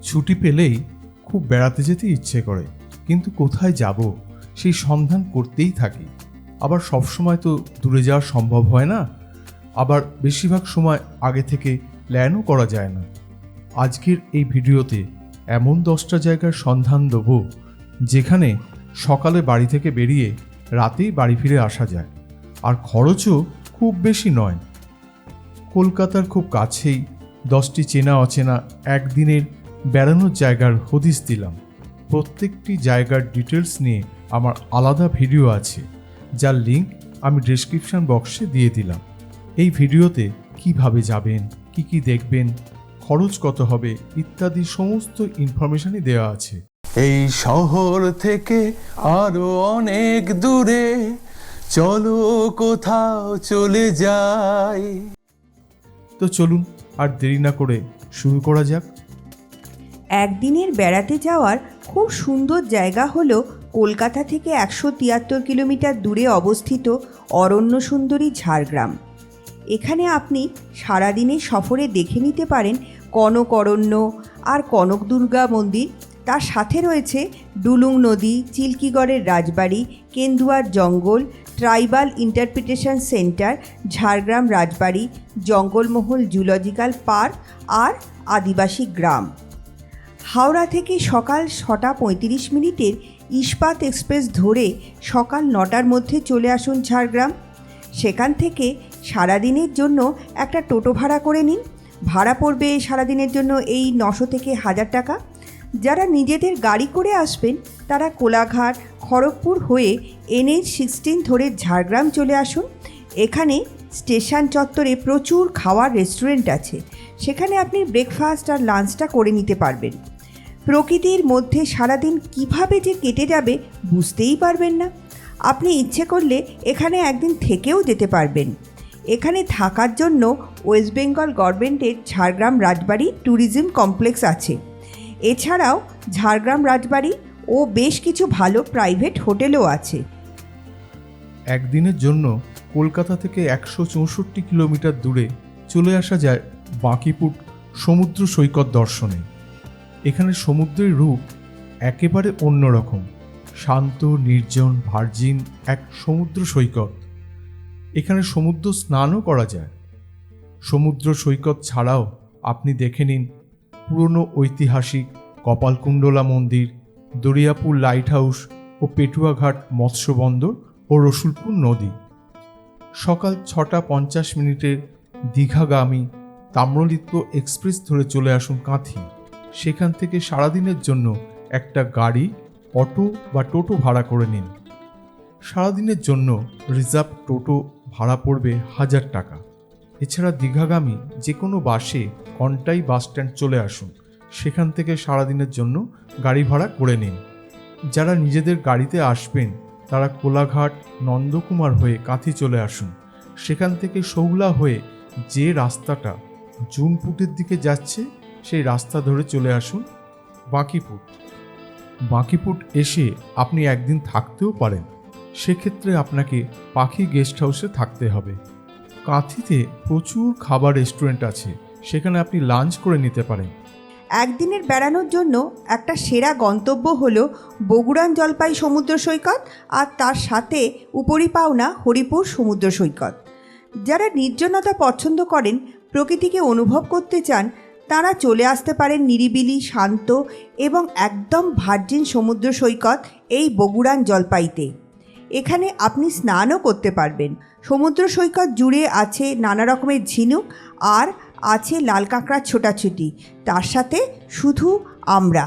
ছুটি পেলেই খুব বেড়াতে যেতে ইচ্ছে করে, কিন্তু কোথায় যাব সেই সন্ধান করতেই থাকি। আবার সবসময় তো দূরে যাওয়া সম্ভব হয় না, আবার বেশিরভাগ সময় আগে থেকে প্ল্যানও করা যায় না। আজকের এই ভিডিওতে এমন 10টা জায়গার সন্ধান দেব যেখানে সকালে বাড়ি থেকে বেরিয়ে রাতেই বাড়ি ফিরে আসা যায়, আর খরচও খুব বেশি নয়। কলকাতার খুব কাছেই 10টি চেনা অচেনা একদিনের বেড়ানোর জায়গার হদিস দিলাম। প্রত্যেকটি জায়গার ডিটেলস নিয়ে আমার আলাদা ভিডিও আছে, যার লিঙ্ক আমি ডেসক্রিপশন বক্সে দিয়ে দিলাম। এই ভিডিওতে কিভাবে যাবেন, কি দেখবেন, খরচ কত হবে ইত্যাদি সমস্ত ইনফরমেশনই দেওয়া আছে। এই শহর থেকে আরো অনেক দূরে চলো কোথাও চলে যাই। তো চলুন আর দেরি না করে শুরু করা যাক। একদিনের বেড়াতে যাওয়ার খুব সুন্দর জায়গা হলো কলকাতা থেকে 173 কিলোমিটার দূরে অবস্থিত অরণ্য সুন্দরী ঝাড়গ্রাম। এখানে আপনি সারাদিনের সফরে দেখে নিতে পারেন কনক অরণ্য আর কনক দুর্গা মন্দির। তার সাথে রয়েছে ডুলুং নদী, চিল্কিগড়ের রাজবাড়ি, কেন্দুয়ার জঙ্গল, ট্রাইবাল ইন্টারপ্রিটেশন সেন্টার, ঝাড়গ্রাম রাজবাড়ি, জঙ্গলমহল জুলজিক্যাল পার্ক আর আদিবাসী গ্রাম। হাওড়া থেকে সকাল 6:35 ইস্পাত এক্সপ্রেস ধরে সকাল 9টার মধ্যে চলে আসুন ঝাড়গ্রাম। সেখান থেকে সারাদিনের জন্য একটা টোটো ভাড়া করে নিন। ভাড়া পড়বে সারাদিনের জন্য এই 900 থেকে 1000 টাকা। যারা নিজেদের গাড়ি করে আসবেন তারা কোলাঘাট, খড়গপুর হয়ে NH-16 ধরে ঝাড়গ্রাম চলে আসুন। এখানে স্টেশন চত্বরে প্রচুর খাওয়ার রেস্টুরেন্ট আছে, সেখানে আপনি ব্রেকফাস্ট আর লাঞ্চটা করে নিতে পারবেন। প্রকৃতির মধ্যে সারাদিন কিভাবে যে কেটে যাবে বুঝতেই পারবেন না। আপনি ইচ্ছে করলে এখানে একদিন থেকেও যেতে পারবেন। এখানে থাকার জন্য ওয়েস্ট বেঙ্গল গভর্নমেন্টের ঝাড়গ্রাম রাজবাড়ি ট্যুরিজম কমপ্লেক্স আছে। এছাড়াও ঝাড়গ্রাম রাজবাড়ি ও বেশ কিছু ভালো প্রাইভেট হোটেলও আছে। একদিনের জন্য কলকাতা থেকে 164 কিলোমিটার দূরে চলে আসা যায় বাঁকিপুর সমুদ্র সৈকত দর্শনে। এখানে সমুদ্রের রূপ একেবারে অন্যরকম, শান্ত, নির্জন, ভার্জিন এক সমুদ্র সৈকত। এখানে সমুদ্র স্নানও করা যায়। সমুদ্র সৈকত ছাড়াও আপনি দেখে নিন পুরনো ঐতিহাসিক কপালকুণ্ডলা মন্দির, দরিয়াপুর লাইট হাউস ও পেটুয়াঘাট মৎস্য বন্দর ও রসুলপুর নদী। সকাল 6:50 দীঘাগামী তাম্রলিপ্ত এক্সপ্রেস ধরে চলে আসুন কাঁথি। সেখান থেকে সারাদিনের জন্য একটা গাড়ি, অটো বা টোটো ভাড়া করে নিন। সারাদিনের জন্য রিজার্ভ টোটো ভাড়া পড়বে 1000 টাকা। এছাড়া দীঘাগামী যে কোনো বাসে কন্টাই বাস স্ট্যান্ড চলে আসুন, সেখান থেকে সারাদিনের জন্য গাড়ি ভাড়া করে নিন। যারা নিজেদের গাড়িতে আসবেন তারা কোলাঘাট, নন্দকুমার হয়ে কাঁথি চলে আসুন। সেখান থেকে শৌলা হয়ে যে রাস্তাটা জুনপুটের দিকে যাচ্ছে সেই রাস্তা ধরে চলে আসুন বাঁকিপুর। বাঁকিপুর এসে আপনি একদিন থাকতেও পারেন, সেক্ষেত্রে আপনাকে পাখি গেস্ট হাউসে থাকতে হবে। কাঁথিতে প্রচুর খাবার রেস্টুরেন্ট আছে, সেখানে আপনি লাঞ্চ করে নিতে পারেন। একদিনের বেড়ানোর জন্য একটা সেরা গন্তব্য হলো বগুড়ান জলপাই সমুদ্র সৈকত আর তার সাথে উপরি পাওনা হরিপুর সমুদ্র সৈকত। যারা নির্জনতা পছন্দ করেন, প্রকৃতিকে অনুভব করতে চান, তারা চলে আসতে পারেন নিরিবিলি, শান্ত এবং একদম ভার্জিন সমুদ্র সৈকত এই বগুড়ান জলপাইতে। এখানে আপনি স্নানও করতে পারবেন। সমুদ্র সৈকত জুড়ে আছে নানা রকমের ঝিনুক আর আছে লাল কাঁকড়ার ছোটাছুটি, তার সাথে শুধু আমরা।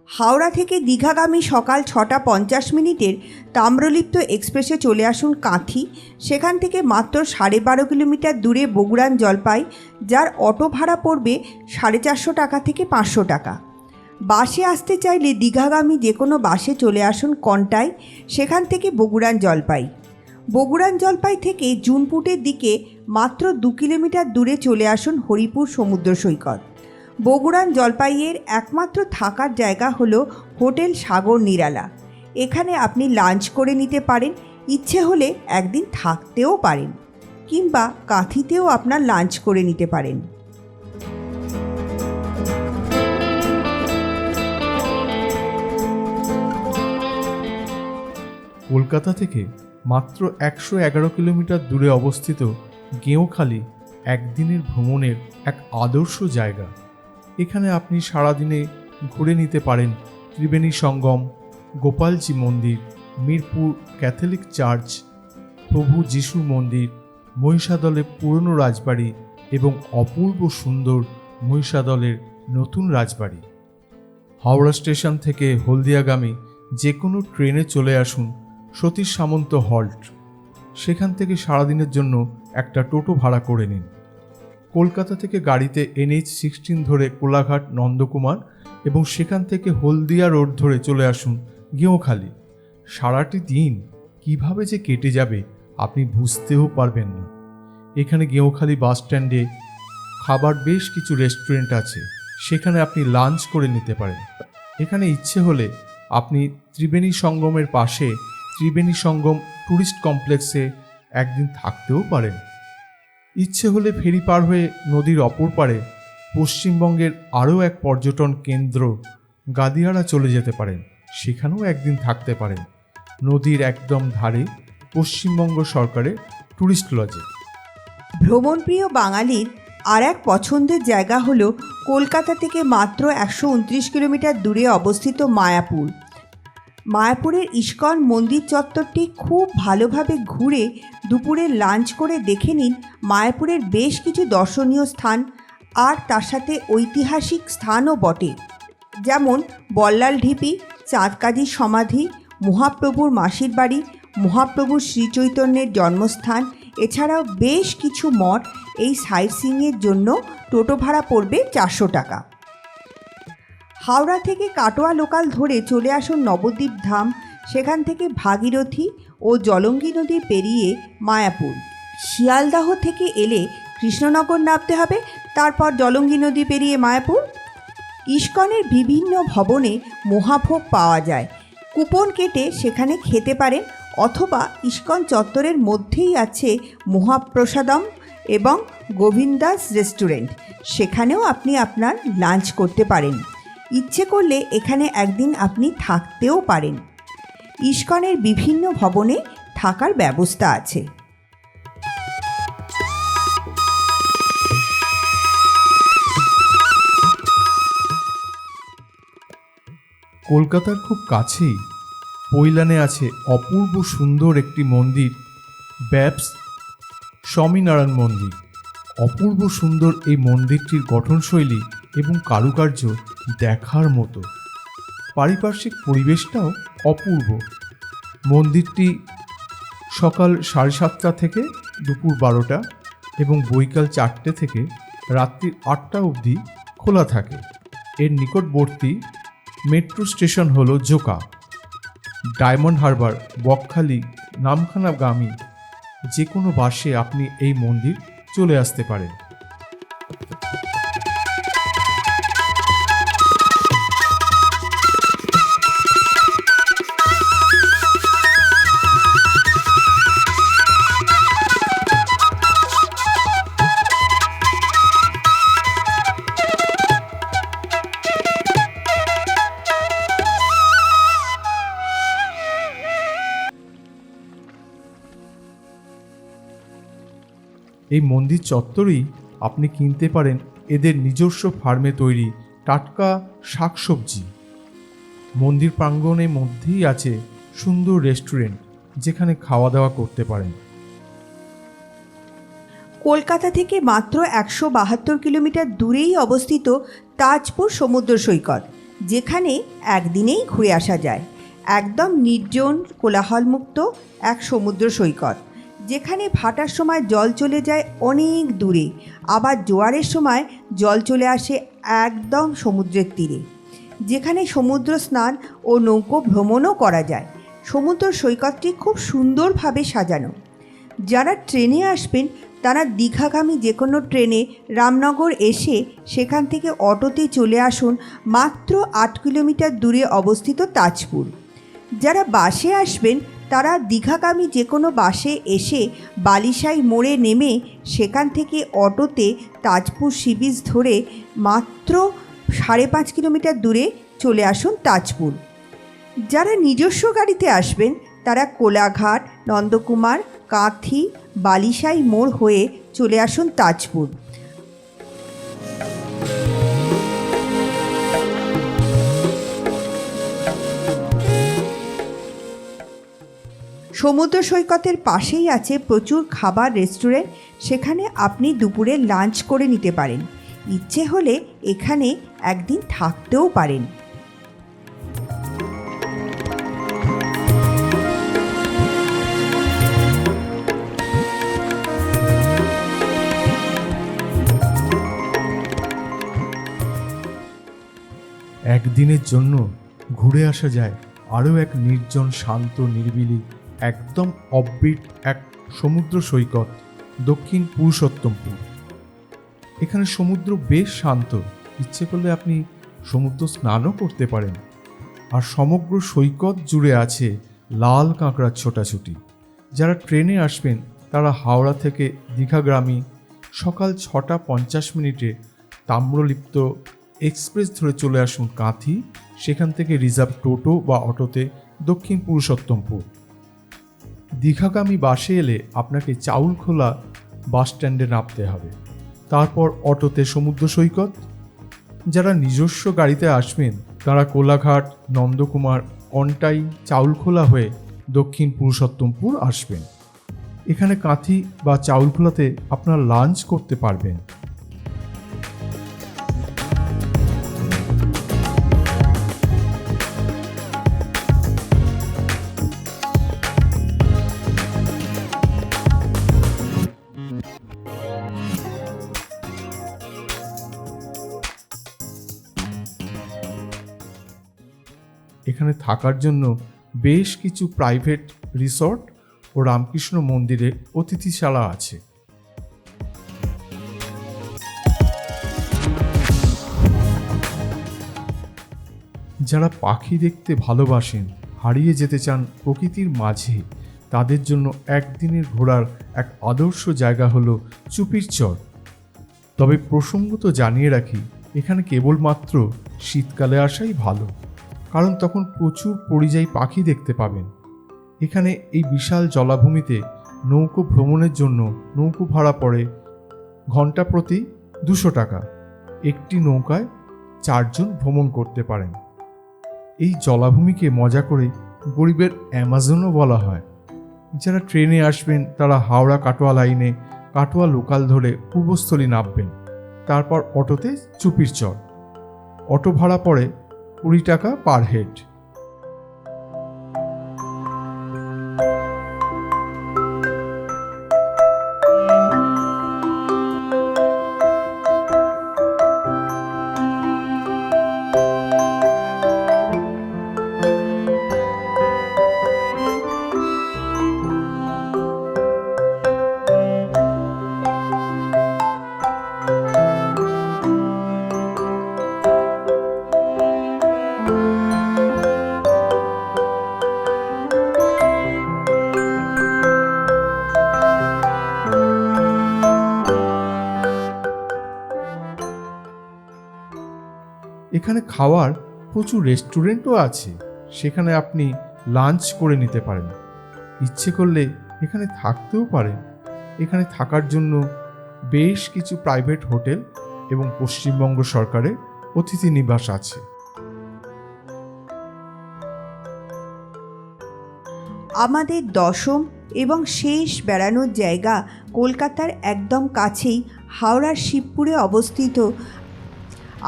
হাওড়া থেকে দীঘাগামী সকাল 6:50 তাম্রলিপ্ত এক্সপ্রেসে চলে আসুন কাঁথি। সেখান থেকে মাত্র 12.5 কিলোমিটার দূরে বগুড়ান জলপাই, যার অটো ভাড়া পড়বে 450 টাকা থেকে 500 টাকা। বাসে আসতে চাইলে দীঘাগামী যে কোনো বাসে চলে আসুন কন্টাই, সেখান থেকে বগুড়ান জলপাই। বগুড়ান জলপাই থেকে জুনপুটের দিকে মাত্র 2 কিলোমিটার দূরে চলে আসুন হরিপুর সমুদ্র সৈকত। বগুড়ান জলপাইয়ের একমাত্র থাকার জায়গা হলো হোটেল সাগর নিরালা। এখানে আপনি লাঞ্চ করে নিতে পারেন, ইচ্ছে হলে একদিন থাকতেও পারেন, কিংবা কাঁথিতেও আপনার লাঞ্চ করে নিতে পারেন। কলকাতা থেকে মাত্র 111 কিলোমিটার দূরে অবস্থিত গেঁওখালি একদিনের ভ্রমণের এক আদর্শ জায়গা। এখানে আপনি সারাদিনে ঘুরে নিতে পারেন ত্রিবেণী সঙ্গম, গোপালজি মন্দির, মিরপুর ক্যাথলিক চার্চ, প্রভু যিশু মন্দির, মহিষাদলের পুরনো রাজবাড়ি এবং অপূর্ব সুন্দর মহিষাদলের নতুন রাজবাড়ি। হাওড়া স্টেশন থেকে হলদিয়াগামী যে কোনো ট্রেনে চলে আসুন সতীশ সামন্ত হল্ট। সেখান থেকে সারাদিনের জন্য একটা টোটো ভাড়া করে নিন। কলকাতা থেকে গাড়িতে NH-16 ধরে কোলাঘাট নন্দকুমার এবং সেখান থেকে হলদিয়া রোড ধরে চলে আসুন গেঁওখালি। সারাটি দিন কিভাবে যে কেটে যাবে আপনি বুঝতেও পারবেন না। এখানে গেঁওখালি বাস স্ট্যান্ডে খাবার বেশ কিছু রেস্টুরেন্ট আছে, সেখানে আপনি লাঞ্চ করে নিতে পারেন। এখানে ইচ্ছে হলে আপনি ত্রিবেণী সঙ্গমের পাশে ত্রিবেণী সঙ্গম ট্যুরিস্ট কমপ্লেক্সে একদিন থাকতেও পারেন। ইচ্ছে হলে ফেরি পার হয়ে নদীর অপর পারে পশ্চিমবঙ্গের আরও এক পর্যটন কেন্দ্র গাদিয়াড়া চলে যেতে পারেন, সেখানেও একদিন থাকতে পারেন নদীর একদম ধারে পশ্চিমবঙ্গ সরকারের ট্যুরিস্ট লজে। ভ্রমণপ্রিয় বাঙালির আর এক পছন্দের জায়গা হলো কলকাতা থেকে মাত্র 129 কিলোমিটার দূরে অবস্থিত মায়াপুর। মায়াপুরের ইস্কন মন্দির চত্বরটি খুব ভালোভাবে ঘুরে দুপুরে লাঞ্চ করে দেখে নিন মায়াপুরের বেশ কিছু দর্শনীয় স্থান, আর তার সাথে ঐতিহাসিক স্থানও বটে, যেমন বল্লাল ঢিপি, চাঁদকাজির সমাধি, মহাপ্রভুর মাসির বাড়ি, মহাপ্রভুর শ্রীচৈতন্যের জন্মস্থান, এছাড়াও বেশ কিছু মঠ। এই সাইট সিইংয়ের জন্য টোটো ভাড়া পড়বে 400 টাকা। হাওড়া থেকে কাটোয়া লোকাল ধরে চলে আসুন নবদ্বীপ ধাম, সেখান থেকে ভাগীরথী ও জলঙ্গি নদী পেরিয়ে মায়াপুর। শিয়ালদাহ থেকে এলে কৃষ্ণনগর নামতে হবে, তারপর জলঙ্গি নদী পেরিয়ে মায়াপুর। ইস্কনের বিভিন্ন ভবনে মহাভোগ পাওয়া যায়, কুপন কেটে সেখানে খেতে পারেন, অথবা ইস্কন চত্বরের মধ্যেই আছে মহাপ্রসাদম এবং গোবিন্দাস রেস্টুরেন্ট, সেখানেও আপনি আপনার লাঞ্চ করতে পারেন। ইচ্ছে করলে এখানে একদিন আপনি থাকতেও পারেন। ইস্কনের বিভিন্ন ভবনে থাকার ব্যবস্থা আছে। কলকাতার খুব কাছেই পৈলানে আছে অপূর্ব সুন্দর একটি মন্দির, ব্যাপস স্বামীনারায়ণ মন্দির। অপূর্ব সুন্দর এই মন্দিরটির গঠনশৈলী এবং কারুকার্য দেখার মতো, পারিপার্শ্বিক পরিবেশটাও অপূর্ব। মন্দিরটি সকাল 7:30 থেকে দুপুর 12টা এবং বৈকাল 4টে থেকে রাত্রি 8টা অবধি খোলা থাকে। এর নিকটবর্তী মেট্রো স্টেশন হলো জোকা। ডায়মন্ড হারবার, বকখালি, নামখানাগামী যে কোনো বাসে আপনি এই মন্দির চলে আসতে পারেন। এই মন্দির চত্বরেই আপনি কিনতে পারেন এদের নিজস্ব ফার্মে তৈরি টাটকা শাকসবজি। মন্দির প্রাঙ্গণের মধ্যেই আছে সুন্দর রেস্টুরেন্ট, যেখানে খাওয়া দাওয়া করতে পারেন। কলকাতা থেকে মাত্র 172 কিলোমিটার দূরেই অবস্থিত তাজপুর সমুদ্র সৈকত, যেখানে একদিনেই ঘুরে আসা যায়। একদম নির্জন কোলাহলমুক্ত এক সমুদ্র সৈকত, যেখানে ভাটার সময় জল চলে যায় অনেক দূরে, আবার জোয়ারের সময় জল চলে আসে একদম সমুদ্রের তীরে, যেখানে সমুদ্র স্নান ও নৌকো ভ্রমণও করা যায়। সমুদ্র সৈকতটি খুব সুন্দরভাবে সাজানো। যারা ট্রেনে আসবেন তারা দীঘাগামী যে কোনো ট্রেনে রামনগর এসে সেখান থেকে অটোতে চলে আসুন মাত্র 8 কিলোমিটার দূরে অবস্থিত তাজপুর। যারা বাসে আসবেন তারা দীঘাগামী যে কোনো বাসে এসে বালিশাই মোড়ে নেমে সেখান থেকে অটোতে তাজপুর সি বিচ ধরে মাত্র 5.5 কিলোমিটার দূরে চলে আসুন তাজপুর। যারা নিজস্ব গাড়িতে আসবেন তারা কোলাঘাট, নন্দকুমার, কাঁথি, বালিসাই মোড় হয়ে চলে আসুন তাজপুর। সমুদ্র সৈকতের পাশেই আছে প্রচুর খাবার রেস্টুরেন্ট, সেখানে আপনি দুপুরে লাঞ্চ করে নিতে পারেন। ইচ্ছে হলে এখানে একদিন থাকতেও পারেন। একদিনের জন্য ঘুরে আসা যায় আরও এক নির্জন, শান্ত, নিরিবিলি, একদম অফবিট এক সমুদ্র সৈকত, দক্ষিণ পুরুষোত্তমপুর। এখানে সমুদ্র বেশ শান্ত, ইচ্ছে করলে আপনি সমুদ্র স্নানও করতে পারেন। আর সমগ্র সৈকত জুড়ে আছে লাল কাঁকড়ার ছোটাছুটি। যারা ট্রেনে আসবেন তারা হাওড়া থেকে দীঘাগামী সকাল 6:50 তাম্রলিপ্ত এক্সপ্রেস ধরে চলে আসুন কাঁথি, সেখান থেকে রিজার্ভ টোটো বা অটোতে দক্ষিণ পুরুষোত্তমপুর। দীঘাগামী বাসে এলে আপনাকে চাউলখোলা বাস স্ট্যান্ডে নামতে হবে, তারপর অটোতে সমুদ্র সৈকত। যারা নিজস্ব গাড়িতে আসবেন তারা কোলাঘাট, নন্দকুমার, কন্টাই, চাউলখোলা হয়ে দক্ষিণ পুরুষোত্তমপুর আসবেন। এখানে কাঁথি বা চাউলখোলাতে আপনারা লাঞ্চ করতে পারবেন। এখানে থাকার জন্য বেশ কিছু প্রাইভেট রিসর্ট ও রামকৃষ্ণ মন্দিরে অতিথিশালা আছে। যারা পাখি দেখতে ভালোবাসেন, হারিয়ে যেতে চান প্রকৃতির মাঝে, তাদের জন্য একদিনের ঘোরার এক আদর্শ জায়গা হলো চুপির চর। তবে প্রসঙ্গত জানিয়ে রাখি, এখানে কেবলমাত্র শীতকালে আসাই ভালো, কারণ তখন প্রচুর পরিযায়ী পাখি দেখতে পাবেন। এখানে এই বিশাল জলাভূমিতে নৌকো ভ্রমণের জন্য নৌকো ভাড়া পড়ে ঘন্টা প্রতি 200 টাকা। একটি নৌকায় 4 জন ভ্রমণ করতে পারেন। এই জলাভূমিকে মজা করে গরিবের অ্যামাজনও বলা হয়। যারা ট্রেনে আসবেন তারা হাওড়া কাটোয়া লাইনে কাটোয়া লোকাল ধরে পূর্বস্থলী নামবেন, তারপর অটোতে চুপির চর। অটো ভাড়া পড়ে 20 টাকা পার হেড। এখানে খাওয়ার প্রচুর রেস্টুরেন্টও আছে, সেখানে আপনি লাঞ্চ করে নিতে পারেন। ইচ্ছে করলে এখানে থাকতেও পারেন। এখানে থাকার জন্য বেশ কিছু প্রাইভেট হোটেল এবং পশ্চিমবঙ্গ সরকারের অতিথি নিবাস আছে। আমাদের দশম এবং শেষ বেড়ানোর জায়গা কলকাতার একদম কাছেই হাওড়ার শিবপুরে অবস্থিত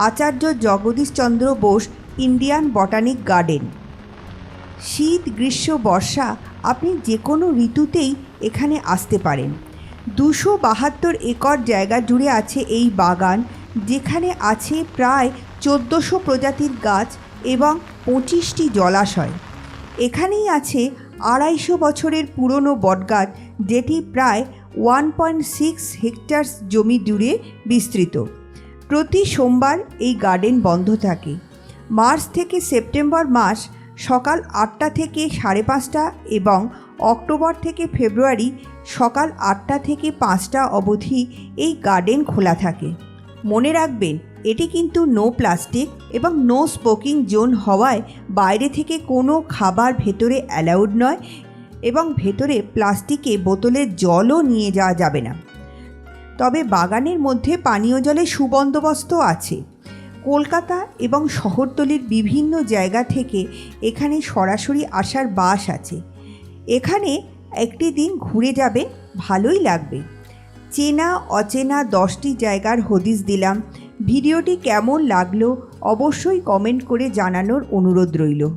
Acharya Jagadish Chandra Bose Indian botanic garden. শীত, গ্রীষ্ম, বর্ষা আপনি যে কোনো ঋতুতেই এখানে আসতে পারেন। 272 একর জায়গা জুড়ে আছে এই বাগান, যেখানে আছে প্রায় 1400 প্রজাতির গাছ এবং 25টি জলাশয়। এখানেই আছে 250 বছরের পুরনো বটগাছ, যেটি প্রায় 1.6 হেক্টর জমি জুড়ে বিস্তৃত। প্রতি সোমবার এই গার্ডেন বন্ধ থাকে। মার্চ থেকে সেপ্টেম্বর মাস সকাল 8টা থেকে 5:30 এবং অক্টোবর থেকে ফেব্রুয়ারি সকাল 8টা থেকে 5টা অবধি এই গার্ডেন খোলা থাকে। মনে রাখবেন, এটি কিন্তু নো প্লাস্টিক এবং নো স্মোকিং জোন হওয়ায় বাইরে থেকে কোনো খাবার ভেতরে অ্যালাউড নয়। এবং ভেতরে প্লাস্টিকে বোতলের জলও নিয়ে যাওয়া যাবে না। তবে বাগানের মধ্যে পানীয় জলের সুবন্দোবস্ত আছে। কলকাতা এবং শহরতলির বিভিন্ন জায়গা থেকে এখানে সরাসরি আসার বাস আছে। এখানে একটি দিন ঘুরে যাবে, ভালোই লাগবে। চেনা অচেনা 10টি জায়গার হদিস দিলাম। ভিডিওটি কেমন লাগলো অবশ্যই কমেন্ট করে জানানোর অনুরোধ রইল।